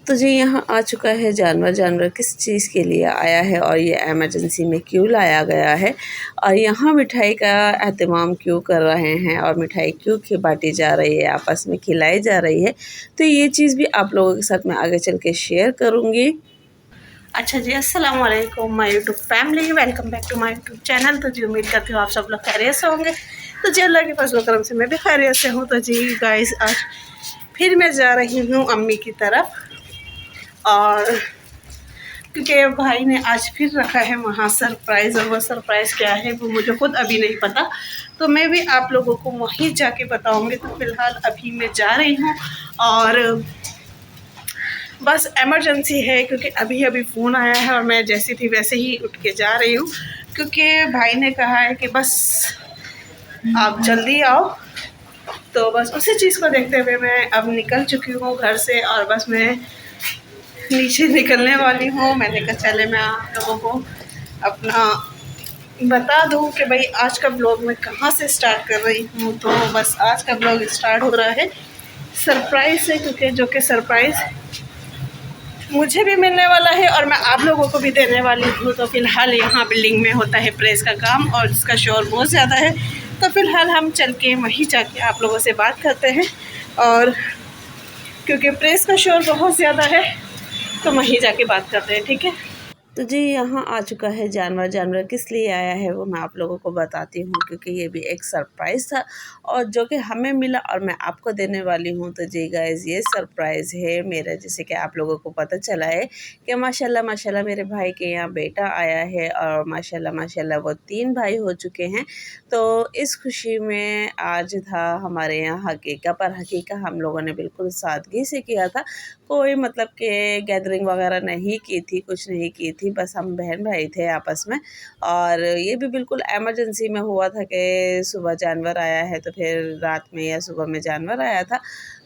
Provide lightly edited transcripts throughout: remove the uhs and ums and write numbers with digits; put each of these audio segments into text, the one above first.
तो जी यहाँ आ चुका है जानवर। जानवर किस चीज़ के लिए आया है और ये इमरजेंसी में क्यों लाया गया है और यहाँ मिठाई का एहतमाम क्यों कर रहे हैं और मिठाई क्यों बांटी जा रही है, आपस में खिलाई जा रही है, तो ये चीज़ भी आप लोगों के साथ मैं आगे चल के शेयर करूँगी। अच्छा जी, अस्सलाम वालेकुम my YouTube family, welcome back to my YouTube channel. तो जी उम्मीद करती हूँ आप सब लोग खैरियत से होंगे। तो जी अल्लाह के फजल करम से मैं भी खैरियत से हूँ। तो जी गाइस आज फिर मैं जा रही हूँ अम्मी की तरफ, और क्योंकि भाई ने आज फिर रखा है वहाँ सरप्राइज़, और वो सरप्राइज़ क्या है वो मुझे खुद अभी नहीं पता, तो मैं भी आप लोगों को वहीं जाके बताऊँगी। तो फ़िलहाल अभी मैं जा रही हूँ और बस इमरजेंसी है क्योंकि अभी अभी फ़ोन आया है और मैं जैसी थी वैसे ही उठ के जा रही हूँ, क्योंकि भाई ने कहा है कि बस आप जल्दी आओ। तो बस उसी चीज़ को देखते हुए मैं अब निकल चुकी हूँ घर से, और बस मैं नीचे निकलने वाली हूँ। मैंने कहा चले मैं आप लोगों को अपना बता दूँ कि भाई आज का ब्लॉग मैं कहाँ से स्टार्ट कर रही हूँ। तो बस आज का ब्लॉग स्टार्ट हो रहा है सरप्राइज़ से, क्योंकि जो कि सरप्राइज़ मुझे भी मिलने वाला है और मैं आप लोगों को भी देने वाली हूँ। तो फ़िलहाल यहाँ बिल्डिंग में होता है प्रेस का काम और इसका शोर बहुत ज़्यादा है, तो फ़िलहाल हम चल के वहीं जाके आप लोगों से बात करते हैं। और क्योंकि प्रेस का शोर बहुत ज़्यादा है तो वहीं जाके बात करते हैं, ठीक है। तो जी यहाँ आ चुका है जानवर। जानवर किस लिए आया है वो मैं आप लोगों को बताती हूँ, क्योंकि ये भी एक सरप्राइज़ था और जो कि हमें मिला और मैं आपको देने वाली हूँ। तो जी गाइस ये सरप्राइज़ है मेरा, जैसे कि आप लोगों को पता चला है कि माशाल्लाह माशाल्लाह मेरे भाई के यहाँ बेटा आया है और माशाल्लाह माशाल्लाह वो 3 भाई हो चुके हैं। तो इस खुशी में आज था हमारे यहाँ हकीका, पर हकीका हम लोगों ने बिल्कुल सादगी से किया था। कोई मतलब कि गैदरिंग वगैरह नहीं की थी, कुछ नहीं की थी, बस हम बहन भाई थे आपस में। और ये भी बिल्कुल इमरजेंसी में हुआ था कि सुबह जानवर आया है, तो फिर रात में या सुबह में जानवर आया था।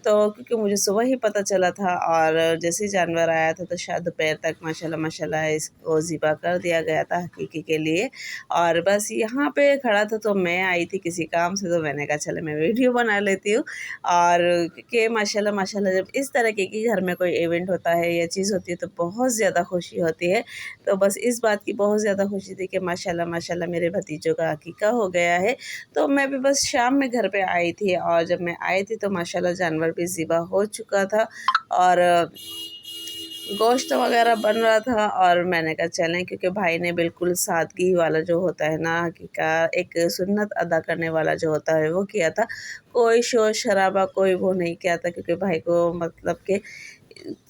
तो क्योंकि मुझे सुबह ही पता चला था और जैसे ही जानवर आया था तो शायद दोपहर तक माशाल्लाह माशाल्लाह इसको ज़िबा कर दिया गया था हकीकी के लिए। और बस यहाँ पे खड़ा था तो मैं आई थी किसी काम से, तो मैंने कहा चलो मैं वीडियो बना लेती हूँ। और क्योंकि माशाल्लाह माशाल्लाह जब इस तरीके की घर में कोई इवेंट होता है या चीज़ होती है तो बहुत ज़्यादा खुशी होती है। तो बस इस बात की बहुत ज़्यादा खुशी थी कि माशाल्लाह माशाल्लाह मेरे भतीजों का अकीका हो गया है। तो मैं भी बस शाम में घर पे आई थी और जब मैं आई थी तो माशाल्लाह जानवर भी ज़िबा हो चुका था और गोश्त वगैरह बन रहा था। और मैंने कहा चलें, क्योंकि भाई ने बिल्कुल सादगी वाला जो होता है ना, हकीका एक सुन्नत अदा करने वाला जो होता है वो किया था। कोई शोर शराबा कोई वो नहीं किया था, क्योंकि भाई को मतलब कि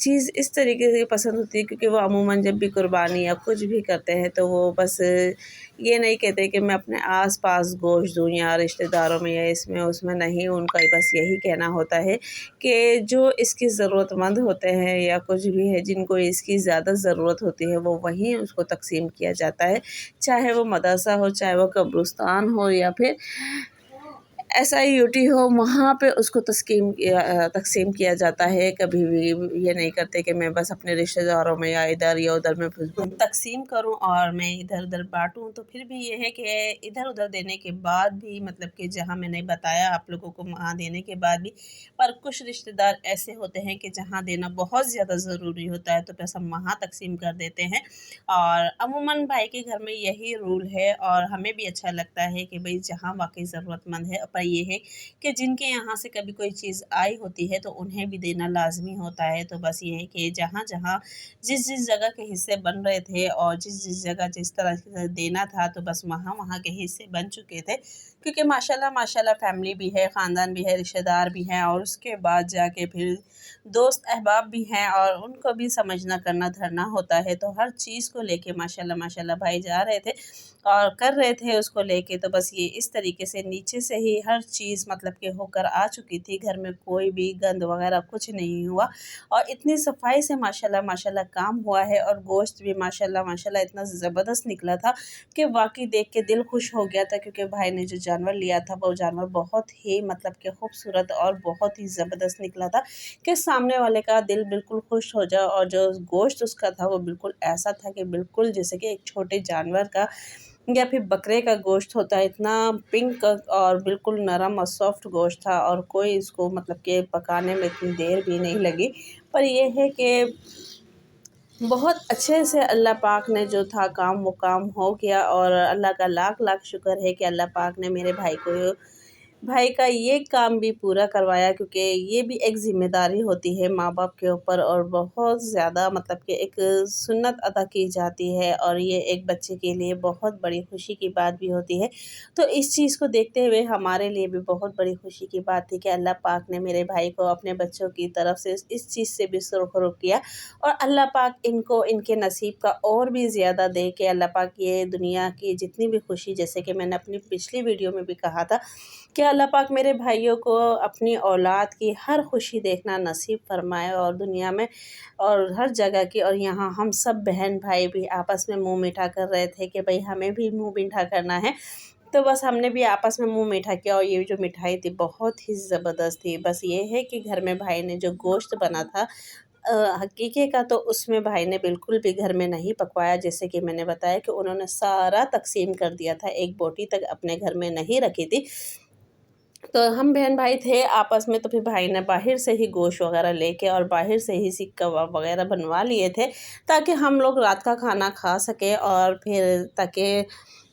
चीज़ इस तरीके से पसंद होती है, क्योंकि वो अमूमन जब भी कुर्बानी या कुछ भी करते हैं तो वो बस ये नहीं कहते कि मैं अपने आस-पास गोश्त दूँ या रिश्तेदारों में या इसमें उसमें, नहीं, उनका बस यही कहना होता है कि जो इसकी ज़रूरतमंद होते हैं या कुछ भी है जिनको इसकी ज़्यादा ज़रूरत होती है वो वहीं उसको तक़सीम किया जाता है। चाहे वो मदरसा हो, चाहे वो कब्रिस्तान हो या फिर एसआईयूटी हो, वहाँ पे उसको तक़सीम किया जाता है। कभी भी ये नहीं करते कि मैं बस अपने रिश्तेदारों में या इधर या उधर में तक़सीम करूँ और मैं इधर-उधर बाँटूँ। तो फिर भी ये है कि इधर-उधर देने के बाद भी मतलब कि जहाँ मैंने बताया आप लोगों को वहाँ देने के बाद भी, पर कुछ रिश्तेदार ऐसे होते हैं कि जहाँ देना बहुत ज़्यादा ज़रूरी होता है तो बस हम वहाँ तक़सीम कर देते हैं। और अमूमन भाई के घर में यही रूल है और हमें भी अच्छा लगता है कि भई जहाँ वाक़ई ज़रूरतमंद है, पर ये है कि जिनके यहाँ से कभी कोई चीज़ आई होती है तो उन्हें भी देना लाज़मी होता है। तो बस ये है कि जहाँ-जहाँ जिस-जिस जगह के हिस्से बन रहे थे और जिस-जिस जगह जिस तरह से देना था तो बस वहाँ-वहाँ के हिस्से बन चुके थे। क्योंकि माशाल्लाह माशाल्लाह फ़ैमिली भी है, ख़ानदान भी है, रिश्तेदार भी हैं और उसके बाद जाके फिर दोस्त अहबाब भी हैं और उनको भी समझना करना धरना होता है। तो हर चीज़ को लेके माशाल्लाह माशाल्लाह भाई जा रहे थे और कर रहे थे उसको लेके। तो बस ये इस तरीके से नीचे से ही हर चीज़ मतलब कि होकर आ चुकी थी। घर में कोई भी गंद वगैरह कुछ नहीं हुआ और इतनी सफाई से माशाल्लाह माशाल्लाह काम हुआ है। और गोश्त भी माशाल्लाह माशाल्लाह इतना ज़बरदस्त निकला था कि वाक़ई देख के दिल खुश हो गया था, क्योंकि भाई ने जो जानवर लिया था वो जानवर बहुत ही मतलब कि खूबसूरत और बहुत ही ज़बरदस्त निकला था कि सामने वाले का दिल बिल्कुल खुश हो जाए। और जो गोश्त उसका था वो बिल्कुल ऐसा था कि बिल्कुल जैसे कि एक छोटे जानवर का या फिर बकरे का गोश्त होता है, इतना पिंक और बिल्कुल नरम और सॉफ्ट गोश्त था और कोई इसको मतलब कि पकाने में इतनी देर भी नहीं लगी। पर ये है कि बहुत अच्छे से अल्लाह पाक ने जो था काम वो काम हो गया और अल्लाह का लाख लाख शुक्र है कि अल्लाह पाक ने मेरे भाई का ये काम भी पूरा करवाया, क्योंकि ये भी एक ज़िम्मेदारी होती है माँ बाप के ऊपर और बहुत ज़्यादा मतलब कि एक सुन्नत अदा की जाती है और ये एक बच्चे के लिए बहुत बड़ी खुशी की बात भी होती है। तो इस चीज़ को देखते हुए हमारे लिए भी बहुत बड़ी खुशी की बात थी कि अल्लाह पाक ने मेरे भाई को अपने बच्चों की तरफ से इस चीज़ से भी सुरखरुख किया और अल्लाह पाक इनको इनके नसीब का और भी ज़्यादा दे के अल्लाह पाक ये दुनिया की जितनी भी खुशी, जैसे कि मैंने अपनी पिछली वीडियो में भी कहा था कि अल्लाह पाक मेरे भाइयों को अपनी औलाद की हर खुशी देखना नसीब फरमाए और दुनिया में और हर जगह की। और यहाँ हम सब बहन भाई भी आपस में मुँह मीठा कर रहे थे कि भाई हमें भी मुँह मीठा करना है, तो बस हमने भी आपस में मुँह मीठा किया और ये जो मिठाई थी बहुत ही ज़बरदस्त थी। बस ये है कि घर में भाई ने जो गोश्त बना था हकीके का, तो उसमें भाई ने बिल्कुल भी घर में नहीं पकवाया। जैसे कि मैंने बताया कि उन्होंने सारा तक़सीम कर दिया था, एक बोटी तक अपने घर में नहीं रखी थी। तो हम बहन भाई थे आपस में, तो फिर भाई ने बाहर से ही गोश्त वग़ैरह लेके और बाहर से ही सीख कबाब वग़ैरह बनवा लिए थे, ताकि हम लोग रात का खाना खा सकें और फिर ताकि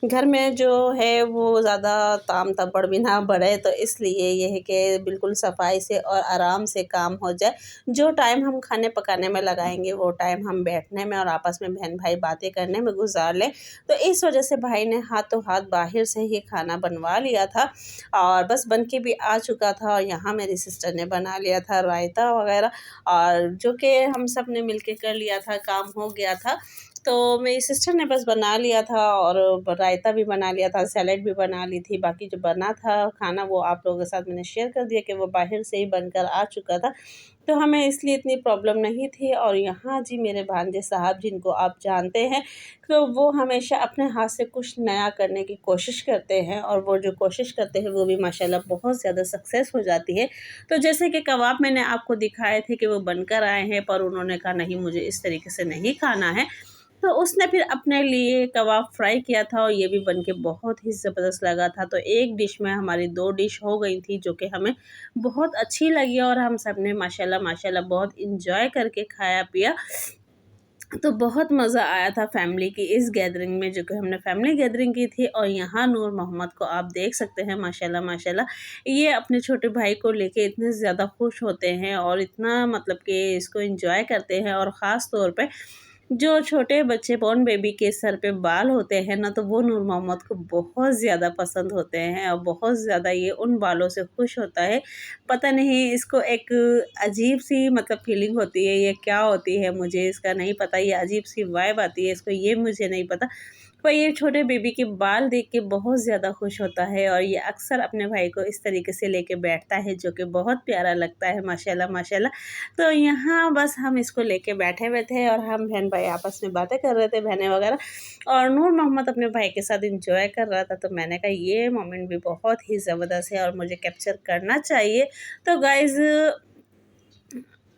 घर में जो है वो ज़्यादा ताम तपड़ भी ना बढ़े। तो इसलिए ये है कि बिल्कुल सफाई से और आराम से काम हो जाए। जो टाइम हम खाने पकाने में लगाएंगे वो टाइम हम बैठने में और आपस में बहन भाई बातें करने में गुजार लें। तो इस वजह से भाई ने हाथों हाथ बाहर से ही खाना बनवा लिया था और बस बन के भी आ चुका था। और यहाँ मेरी सिस्टर ने बना लिया था रायता वग़ैरह, और जो कि हम सब ने मिल के कर लिया था, काम हो गया था। तो मेरी सिस्टर ने बस बना लिया था और रायता भी बना लिया था, सैलेड भी बना ली थी। बाकी जो बना था खाना वो आप लोगों के साथ मैंने शेयर कर दिया कि वो बाहर से ही बनकर आ चुका था, तो हमें इसलिए इतनी प्रॉब्लम नहीं थी। और यहाँ जी मेरे भांजे साहब जिनको आप जानते हैं, तो वो हमेशा अपने हाथ से कुछ नया करने की कोशिश करते हैं और वो जो कोशिश करते हैं वो भी माशाल्लाह बहुत ज़्यादा सक्सेस हो जाती है। तो जैसे कि कबाब मैंने आपको दिखाए थे कि वो बनकर आए हैं, पर उन्होंने कहा नहीं मुझे इस तरीके से नहीं खाना है, तो उसने फिर अपने लिए कबाब फ्राई किया था और ये भी बन के बहुत ही ज़बरदस्त लगा था। तो एक डिश में हमारी 2 डिश हो गई थी, जो कि हमें बहुत अच्छी लगी और हम सब ने माशाल्लाह माशाल्लाह बहुत एंजॉय करके खाया पिया। तो बहुत मज़ा आया था फैमिली की इस गैदरिंग में, जो कि हमने फैमिली गैदरिंग की थी। और यहाँ नूर मोहम्मद को आप देख सकते हैं माशाल्लाह माशाल्लाह, ये अपने छोटे भाई को लेके इतने ज़्यादा खुश होते हैं और इतना मतलब कि इसको एंजॉय करते हैं। और ख़ास तौर पे जो छोटे बच्चे बॉर्न बेबी के सर पे बाल होते हैं ना, तो वो नूर मोहम्मद को बहुत ज़्यादा पसंद होते हैं और बहुत ज़्यादा ये उन बालों से खुश होता है। पता नहीं इसको एक अजीब सी मतलब फीलिंग होती है, ये क्या होती है मुझे इसका नहीं पता, ये अजीब सी वाइब आती है इसको, ये मुझे नहीं पता। पर ये छोटे बेबी के बाल देख के बहुत ज़्यादा खुश होता है और ये अक्सर अपने भाई को इस तरीके से लेके बैठता है, जो कि बहुत प्यारा लगता है माशाल्लाह माशाल्लाह। तो यहाँ बस हम इसको लेके बैठे हुए थे और हम बहन भाई आपस में बातें कर रहे थे, बहनें वगैरह, और नूर मोहम्मद अपने भाई के साथ एंजॉय कर रहा था। तो मैंने कहा ये मोमेंट भी बहुत ही ज़बरदस्त है और मुझे कैप्चर करना चाहिए। तो गाइज़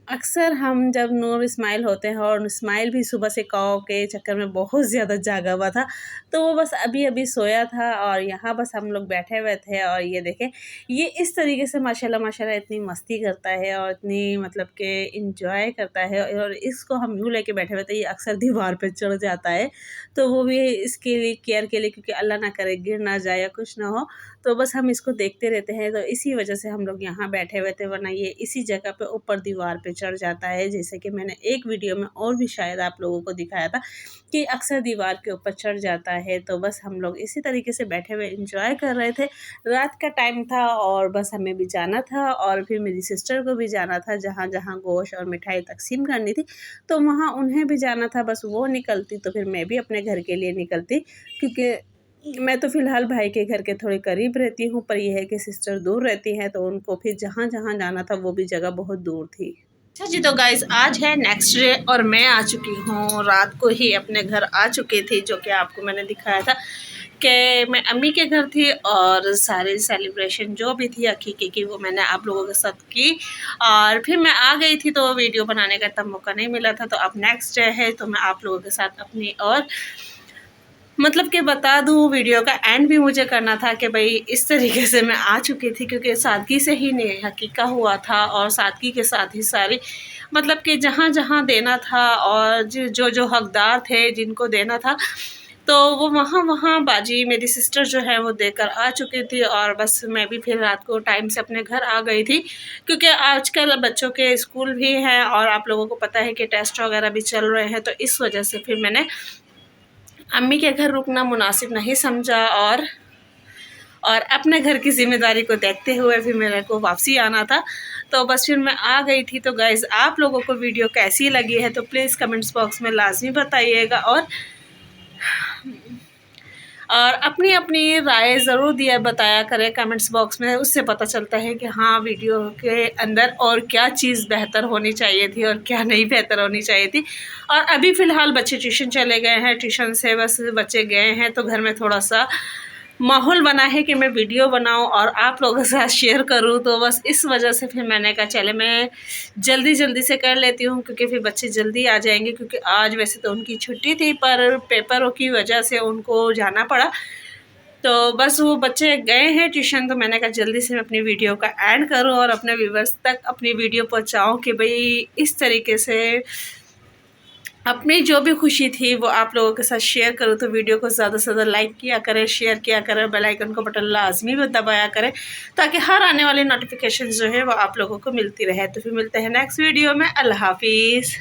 अक्सर हम जब नूर इस्माइल होते हैं, और इस्माइल भी सुबह से काऊ के चक्कर में बहुत ज़्यादा जागा हुआ था, तो वो बस अभी-अभी सोया था और यहाँ बस हम लोग बैठे हुए थे। और ये देखें ये इस तरीके से माशाल्लाह माशाल्लाह इतनी मस्ती करता है और इतनी मतलब कि एंजॉय करता है। और इसको हम यूँ लेके बैठे हुए थे, ये अक्सर दीवार पे चढ़ जाता है, तो वो भी इसके लिए केयर के लिए, क्योंकि अल्लाह ना करे गिर ना जाए या कुछ ना हो, तो बस हम इसको देखते रहते हैं। तो इसी वजह से हम लोग यहाँ बैठे हुए थे, वरना ये इसी जगह पे ऊपर दीवार पे चढ़ जाता है। जैसे कि मैंने एक वीडियो में और भी शायद आप लोगों को दिखाया था कि अक्सर दीवार के ऊपर चढ़ जाता है। तो बस हम लोग इसी तरीके से बैठे हुए एंजॉय कर रहे थे। रात का टाइम था और बस हमें भी जाना था और फिर मेरी सिस्टर को भी जाना था, जहाँ जहाँ गोश्त और मिठाई तकसीम करनी थी, तो वहाँ उन्हें भी जाना था। बस वो निकलती तो फिर मैं भी अपने घर के लिए निकलती, क्योंकि मैं तो फ़िलहाल भाई के घर के थोड़े करीब रहती हूँ, पर यह है कि सिस्टर दूर रहती हैं, तो उनको फिर जहाँ-जहाँ जाना था वो भी जगह बहुत दूर थी। अच्छा जी, तो गाइज़ आज है नेक्स्ट डे और मैं आ चुकी हूँ, रात को ही अपने घर आ चुकी थी, जो कि आपको मैंने दिखाया था कि मैं अम्मी के घर थी और सारी सेलिब्रेशन जो भी थी अकीके की वो मैंने आप लोगों के साथ की। और फिर मैं आ गई थी तो वीडियो बनाने का इतना मौका नहीं मिला था। तो अब नेक्स्ट डे है, तो मैं आप लोगों के साथ अपनी और मतलब कि बता दूँ, वीडियो का एंड भी मुझे करना था कि भाई इस तरीके से मैं आ चुकी थी, क्योंकि सादगी से ही नेह हकीका हुआ था और सादगी के साथ ही सारी मतलब कि जहाँ-जहाँ देना था और जो हकदार थे जिनको देना था, तो वो वहाँ-वहाँ बाजी मेरी सिस्टर जो है वो देकर आ चुकी थी। और बस मैं भी फिर रात को टाइम से अपने घर आ गई थी, क्योंकि आजकल बच्चों के स्कूल भी हैं और आप लोगों को पता है कि टेस्ट वगैरह भी चल रहे हैं, तो इस वजह से फिर मैंने अम्मी के घर रुकना मुनासिब नहीं समझा और अपने घर की ज़िम्मेदारी को देखते हुए फिर मेरे को वापसी आना था, तो बस फिर मैं आ गई थी। तो गाइज़, आप लोगों को वीडियो कैसी लगी है तो प्लीज़ कमेंट्स बॉक्स में लाज़मी बताइएगा और अपनी अपनी राय ज़रूर दिया बताया करें कमेंट्स बॉक्स में। उससे पता चलता है कि हाँ, वीडियो के अंदर और क्या चीज़ बेहतर होनी चाहिए थी और क्या नहीं बेहतर होनी चाहिए थी। और अभी फ़िलहाल बच्चे ट्यूशन चले गए हैं, ट्यूशन से बस बच्चे गए हैं, तो घर में थोड़ा सा माहौल बना है कि मैं वीडियो बनाऊं और आप लोगों के साथ शेयर करूं, तो बस इस वजह से फिर मैंने कहा चले मैं जल्दी से कर लेती हूं, क्योंकि फिर बच्चे जल्दी आ जाएंगे, क्योंकि आज वैसे तो उनकी छुट्टी थी पर पेपरों की वजह से उनको जाना पड़ा। तो बस वो बच्चे गए हैं ट्यूशन, तो मैंने कहा जल्दी से मैं अपनी वीडियो का एंड करूं और अपने व्यूवर्स तक अपनी वीडियो पहुंचाऊं कि भाई इस तरीके से अपनी जो भी खुशी थी वो आप लोगों के साथ शेयर करूँ। तो वीडियो को ज़्यादा से ज़्यादा लाइक किया करें, शेयर किया करें, बेल आइकन को बटन लाजमी दबाया करें, ताकि हर आने वाली नोटिफिकेशन जो है वो आप लोगों को मिलती रहे। तो फिर मिलते हैं नेक्स्ट वीडियो में। अल्लाह हाफिज़।